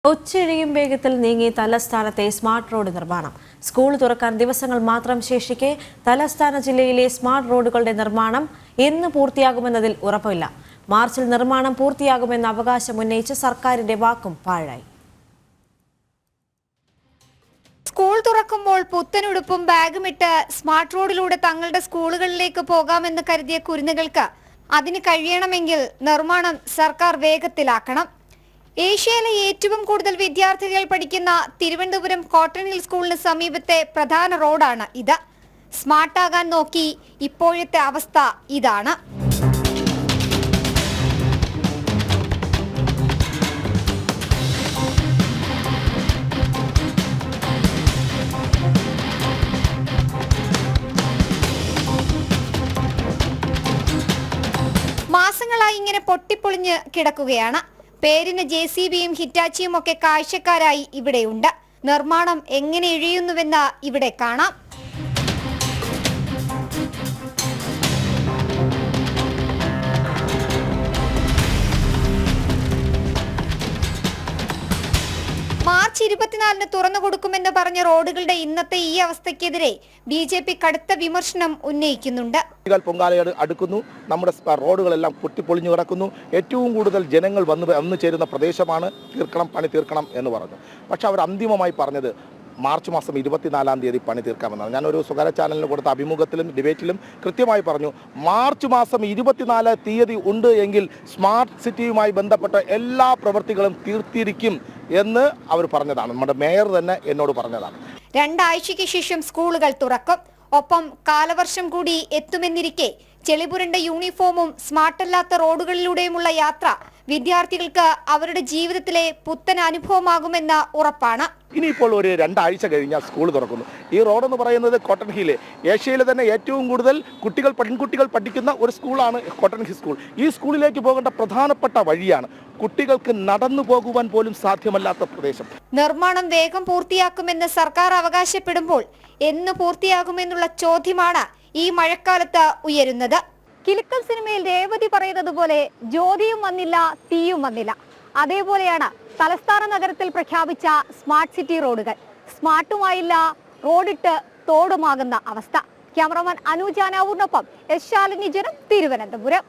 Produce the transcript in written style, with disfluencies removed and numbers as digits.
ഒച്ചിഴിയും വേഗത്തിൽ നീങ്ങി തലസ്ഥാനത്തെ സ്മാർട്ട് റോഡ് നിർമ്മാണം. സ്കൂൾ തുറക്കാൻ ദിവസങ്ങൾ മാത്രം ശേഷിക്കെ തലസ്ഥാന ജില്ലയിലെ സ്മാർട്ട് റോഡുകളുടെ നിർമ്മാണം എന്ന് പൂർത്തിയാകുമെന്നതിൽ ഉറപ്പില്ല. മാർച്ചിൽ നിർമ്മാണം പൂർത്തിയാകുമെന്ന അവകാശം ഉന്നയിച്ച് സർക്കാരിന്റെ വാക്കും പാഴായി. സ്കൂൾ തുറക്കുമ്പോൾ പുത്തനുടുപ്പും ബാഗുമിട്ട് സ്മാർട്ട് റോഡിലൂടെ തങ്ങളുടെ സ്കൂളുകളിലേക്ക് പോകാമെന്ന് കരുതിയ കുരുന്നുകൾക്ക് അതിന് കഴിയണമെങ്കിൽ നിർമ്മാണം സർക്കാർ വേഗത്തിലാക്കണം. ഏഷ്യയിലെ ഏറ്റവും കൂടുതൽ വിദ്യാർത്ഥികൾ പഠിക്കുന്ന തിരുവനന്തപുരം കോട്ടൺ ഹിൽ സ്കൂളിന് സമീപത്തെ പ്രധാന റോഡാണ് ഇത്. സ്മാർട്ടാകാൻ നോക്കി ഇപ്പോഴത്തെ അവസ്ഥ ഇതാണ്. മാസങ്ങളായി ഇങ്ങനെ പൊട്ടിപ്പൊളിഞ്ഞ് കിടക്കുകയാണ്. പേരിന് JCBയും ഹിറ്റാച്ചിയും ഒക്കെ കാഴ്ചക്കാരായി ഇവിടെയുണ്ട്. നിർമ്മാണം എങ്ങനെ ഇഴയുന്നുവെന്ന് ഇവിടെ കാണാം. മാർച്ച് 24-ന് തുറന്നു കൊടുക്കുമെന്ന് പറഞ്ഞ റോഡുകളുടെ ഇന്നത്തെ ഈ അവസ്ഥയ്ക്കെതിരെ BJP കടുത്ത വിമർശനം ഉന്നയിക്കുന്നുണ്ട്. പൊങ്കാല അടുക്കുന്നു, നമ്മുടെ റോഡുകളെല്ലാം പൊട്ടിപ്പൊളിഞ്ഞു കിടക്കുന്നു. ഏറ്റവും കൂടുതൽ ജനങ്ങൾ വന്നു ചേരുന്ന പ്രദേശമാണ്. പണി തീർക്കണം എന്ന് പറഞ്ഞു. പക്ഷെ അവർ അന്തിമമായി പറഞ്ഞത് മാർച്ച് മാസം 24-ാം തീയതി പണി തീർക്കാമെന്നാണ്. ഞാനൊരു സ്വകാര്യ ചാനലിന് കൊടുത്ത അഭിമുഖത്തിലും ഡിബേറ്റിലും കൃത്യമായി പറഞ്ഞു, മാർച്ച് മാസം 24 തീയതി ഉണ്ട് എങ്കിൽ സ്മാർട്ട് സിറ്റിയുമായി ബന്ധപ്പെട്ട എല്ലാ പ്രവൃത്തികളും തീർത്തിരിക്കും എന്ന് അവർ പറഞ്ഞതാണ്. നമ്മുടെ മേയർ തന്നെ എന്നോട് പറഞ്ഞതാണ്. 2 ആഴ്ചയ്ക്ക് ശേഷം സ്കൂളുകൾ തുറക്കും. ഒപ്പം കാലവർഷം കൂടി എത്തുമെന്നിരിക്കെ ചെളിപുരണ്ട യൂണിഫോമും സ്മാർട്ടല്ലാത്ത റോഡുകളിലൂടെയുമുള്ള യാത്ര വിദ്യാർത്ഥികൾക്ക് അവരുടെ ജീവിതത്തിലെ പുത്തൻ അനുഭവമാകുമെന്ന് ഉറപ്പാണ്. ഇനിയിപ്പോൾ ഒരു 2 ആഴ്ച കഴിഞ്ഞാൽ സ്കൂൾ തുറക്കുന്നു. ഈ റോഡെന്ന് പറയുന്നത് കോട്ടൺ ഹിൽ, ഏഷ്യയിലെ തന്നെ ഏറ്റവും കൂടുതൽ പെൺകുട്ടികൾ പഠിക്കുന്ന ഒരു സ്കൂളാണ് കോട്ടൺ ഹിൽ സ്കൂൾ. ഈ സ്കൂളിലേക്ക് പോകേണ്ട പ്രധാനപ്പെട്ട വഴിയാണ്. കുട്ടികൾക്ക് നടന്നു പോകുവാൻ പോലും സാധ്യമല്ലാത്ത പ്രദേശം. നിർമ്മാണം വേഗം പൂർത്തിയാക്കുമെന്ന് സർക്കാർ അവകാശപ്പെടുമ്പോൾ എന്ന് പൂർത്തിയാകുമെന്നുള്ള ചോദ്യമാണ് ഈ മഴക്കാലത്ത് ഉയരുന്നത്. കിലുക്കൽ സിനിമയിൽ രേവതി പറയുന്നത് പോലെ ജ്യോതിയും വന്നില്ല, തീയും വന്നില്ല. അതേപോലെയാണ് തലസ്ഥാന നഗരത്തിൽ പ്രഖ്യാപിച്ച സ്മാർട്ട് സിറ്റി റോഡുകൾ. സ്മാർട്ടുമായില്ല, റോഡിട്ട് തോടുമാകുന്ന അവസ്ഥ. ക്യാമറമാൻ അനുജാനാവൂരിനൊപ്പം എസ് ശാലിനി, ജനം, തിരുവനന്തപുരം.